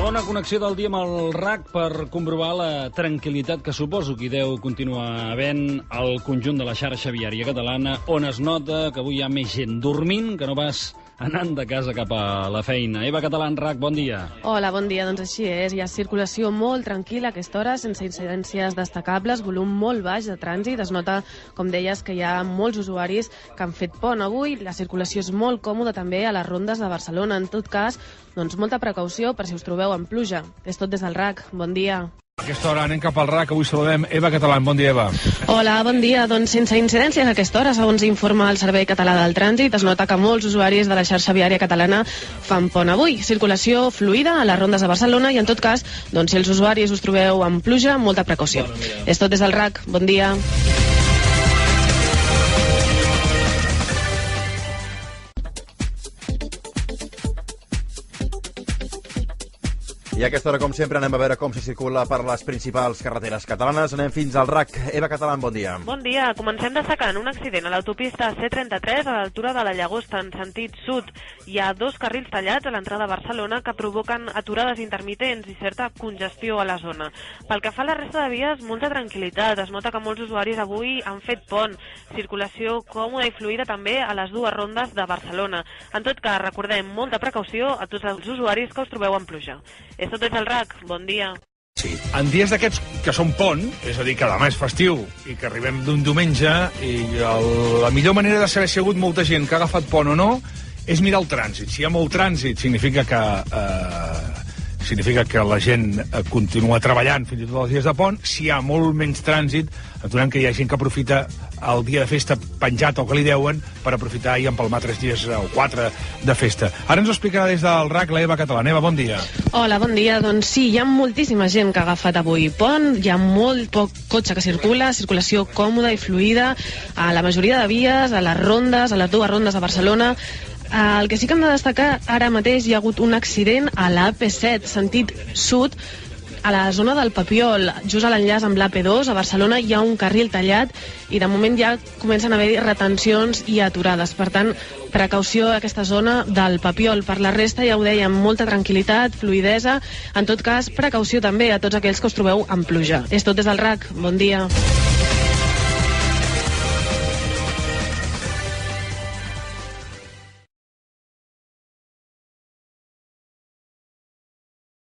Segona connexió del dia amb el RAC per comprovar la tranquil·litat que suposo que hi deu continuar havent al conjunt de la xarxa viària catalana, on es nota que avui hi ha més gent dormint que no pas anant de casa cap a la feina. Eva Catalán, RAC, bon dia. Hola, bon dia. Doncs així és. Hi ha circulació molt tranquil·la a aquesta hora, sense incidències destacables, volum molt baix de trànsit. Es nota, com deies, que hi ha molts usuaris que han fet pont avui. La circulació és molt còmoda també a les rondes de Barcelona. En tot cas, doncs molta precaució per si us trobeu en pluja. És tot des del RAC. Bon dia. A aquesta hora anem cap al RAC, avui saludem Eva Catalán. Bon dia, Eva. Hola, bon dia. Doncs sense incidències a aquesta hora, segons informa el Servei Català del Trànsit, es nota que molts usuaris de la xarxa viària catalana fan pont avui. Circulació fluida a les rondes de Barcelona i, en tot cas, doncs, si els usuaris us trobeu amb pluja, molta precaució. És tot des del RAC. Bon dia. I a aquesta hora, com sempre, anem a veure com se circula per les principals carreteres catalanes. Anem fins al RAC. Eva Catalán, bon dia. Bon dia. Comencem destacant un accident a l'autopista C33 a l'altura de la Llagosta, en sentit sud. Hi ha dos carrils tallats a l'entrada a Barcelona que provoquen aturades intermitents i certa congestió a la zona. Pel que fa a la resta de vies, molta tranquil·litat. Es nota que molts usuaris avui han fet pont. Circulació còmoda i fluida també a les dues rondes de Barcelona. En tot cas, recordem, molta precaució a tots els usuaris que us trobeu en pluja. És tot des del RAC. Bon dia. Sí. En dies d'aquests que són pont, és a dir, que demà és festiu i que arribem d'un diumenge, i la millor manera de saber si hi ha hagut molta gent que ha agafat pont o no és mirar el trànsit. Si hi ha molt trànsit, significa que la gent continua treballant fins i tot els dies de pont. Si hi ha molt menys trànsit, aturem que hi ha gent que aprofita el dia de festa penjat o que li deuen per aprofitar i empalmar 3 dies o 4 de festa. Ara ens ho explicarà des del RAC la Eva Catalán. Eva, bon dia. Hola, bon dia. Doncs sí, hi ha moltíssima gent que ha agafat avui pont, hi ha molt poc cotxe que circula, circulació còmoda i fluida a la majoria de vies, a les rondes, a les dues rondes de Barcelona. El que sí que hem de destacar, ara mateix hi ha hagut un accident a l'AP7, sentit sud, a la zona del Papiol, just a l'enllaç amb l'AP2, a Barcelona hi ha un carril tallat i de moment ja comencen a haver-hi retencions i aturades. Per tant, precaució a aquesta zona del Papiol. Per la resta, ja ho dèiem, molta tranquil·litat, fluidesa. En tot cas, precaució també a tots aquells que us trobeu amb pluja. És tot des del RAC. Bon dia.